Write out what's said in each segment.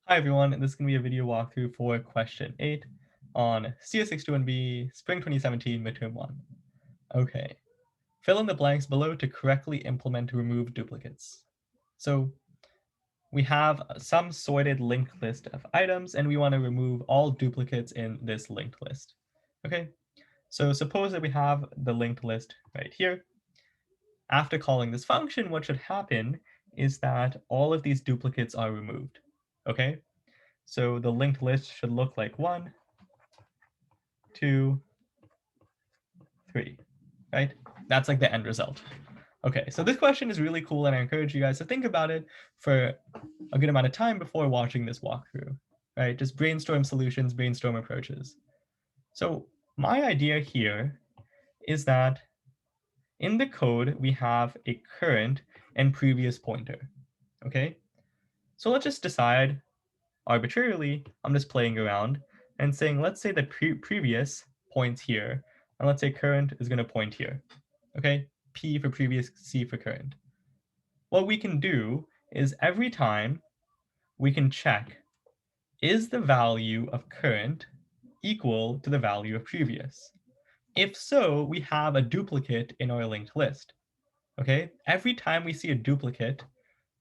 Hi everyone, this is going to be a video walkthrough for question 8 on CS621B Spring 2017 Midterm 1. Okay, fill in the blanks below to correctly implement remove duplicates. So we have some sorted linked list of items and we want to remove all duplicates in this linked list. Okay, so suppose that we have the linked list right here. After calling this function, what should happen is that all of these duplicates are removed. Okay, so the linked list should look like 1, 2, 3, right? That's like the end result. Okay, so this question is really cool and I encourage you guys to think about it for a good amount of time before watching this walkthrough, right? Just brainstorm solutions, brainstorm approaches. So my idea here is that in the code, we have a current and previous pointer, okay? So let's just decide arbitrarily, I'm just playing around and saying, let's say the previous points here, and let's say current is going to point here. Okay, P for previous, C for current. What we can do is every time we can check, is the value of current equal to the value of previous? If so, we have a duplicate in our linked list. Okay, every time we see a duplicate,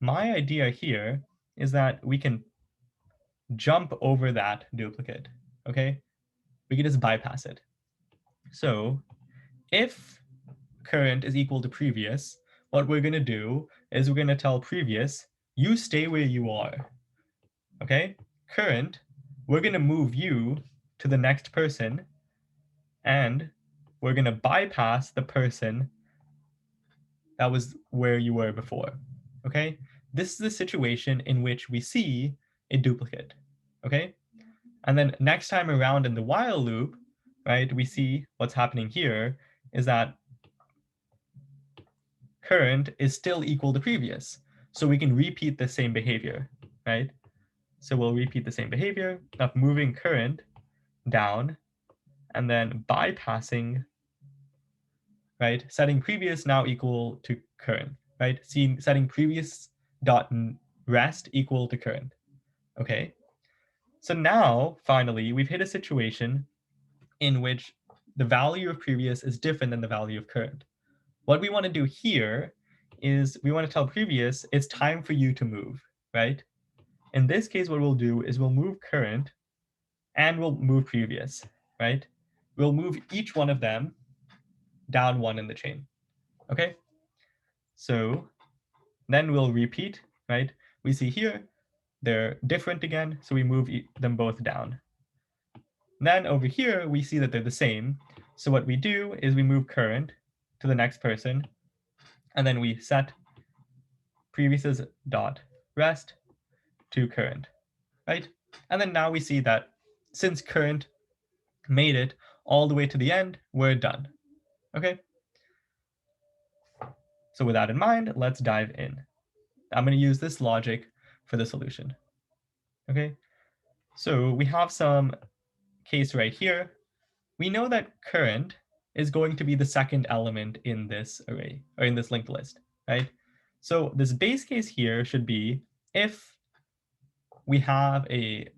my idea here is that we can jump over that duplicate, okay? We can just bypass it. So if current is equal to previous, what we're going to do is we're going to tell previous, you stay where you are, okay? Current, we're going to move you to the next person, and we're going to bypass the person that was where you were before, okay? This is the situation in which we see a duplicate, okay? And then next time around in the while loop, right, we see what's happening here is that current is still equal to previous. So we can repeat the same behavior, right? So we'll repeat the same behavior of moving current down and then bypassing, right, setting previous now equal to current, right? Setting previous dot rest equal to current, okay? So now, finally, we've hit a situation in which the value of previous is different than the value of current. What we want to do here is we want to tell previous, it's time for you to move, right? In this case, what we'll do is we'll move current and we'll move previous, right? We'll move each one of them down one in the chain, okay? So then we'll repeat, right? We see here, they're different again, so we move them both down. Then over here, we see that they're the same. So what we do is we move current to the next person, and then we set previous dot rest to current, right? And then now we see that since current made it all the way to the end, we're done, okay? So with that in mind, let's dive in. I'm going to use this logic for the solution, okay? So we have some case right here. We know that current is going to be the second element in this array, or in this linked list, right? So this base case here should be if we have a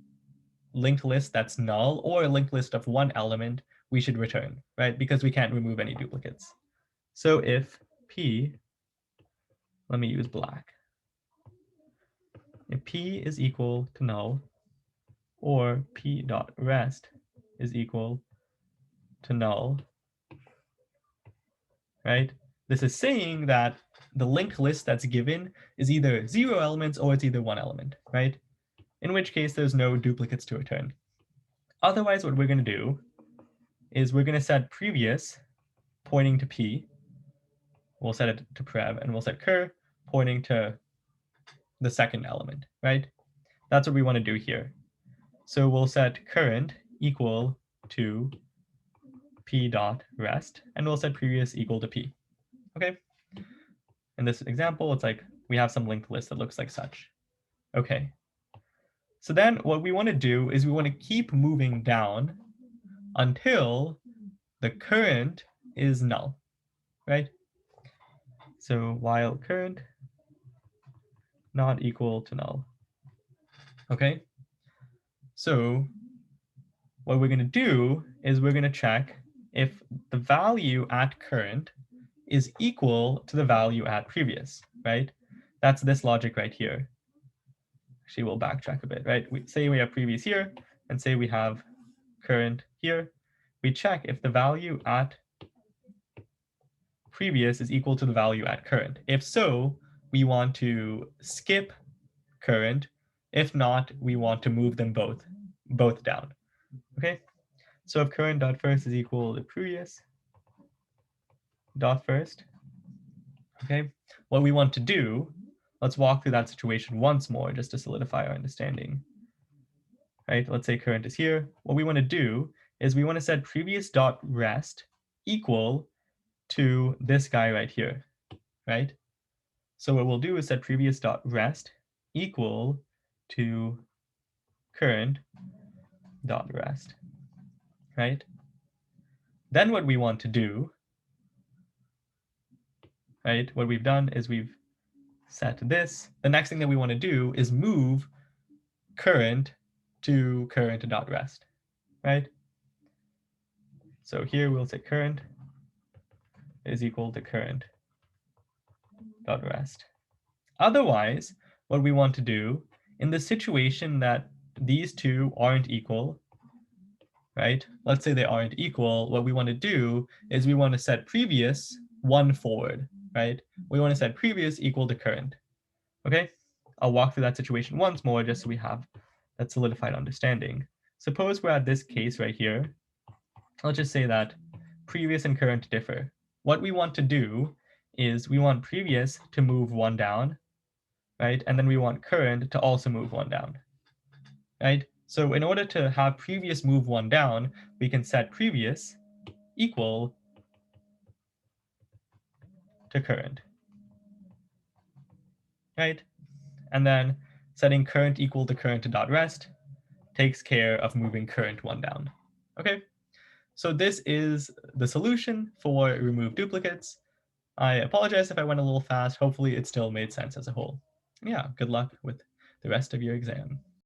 linked list that's null or a linked list of one element, we should return, right? Because we can't remove any duplicates. So if P, let me use black. If P is equal to null or P dot rest is equal to null, right? This is saying that the linked list that's given is either 0 elements or it's either 1 element, right? In which case there's no duplicates to return. Otherwise, what we're going to do is we're going to set previous pointing to P. We'll set it to prev, and we'll set cur pointing to the second element, right? That's what we want to do here. So we'll set current equal to P dot rest, and we'll set previous equal to P, okay? In this example, it's like we have some linked list that looks like such. Okay. So then what we want to do is we want to keep moving down until the current is null, right? So while current not equal to null. Okay. So what we're going to do is we're going to check if the value at current is equal to the value at previous, right? That's this logic right here. Actually, we'll backtrack a bit, right? Say we have previous here, and say we have current here. We check if the value at previous is equal to the value at current. If so, we want to skip current. If not, we want to move them both down. Okay, so if current dot first is equal to previous dot first, okay, what we want to do, let's walk through that situation once more just to solidify our understanding. Right, let's say current is here. What we want to do is we want to set previous dot rest equal to this guy right here, right? So what we'll do is set previous dot rest equal to current dot rest, right? Then what we want to do, right, what we've done is we've set this. The next thing that we want to do is move current to current dot rest, right? So here we'll say current is equal to current dot rest. Otherwise, what we want to do in the situation that these two aren't equal, right? Let's say they aren't equal. What we want to do is we want to set previous one forward, right? We want to set previous equal to current. Okay, I'll walk through that situation once more just so we have that solidified understanding. Suppose we're at this case right here. Let's just say that previous and current differ. What we want to do is we want previous to move one down, right? And then we want current to also move one down, right? So in order to have previous move one down, we can set previous equal to current, right? And then setting current equal to current dot rest takes care of moving current one down. Okay, so this is the solution for remove duplicates. I apologize if I went a little fast. Hopefully it still made sense as a whole. Yeah, good luck with the rest of your exam.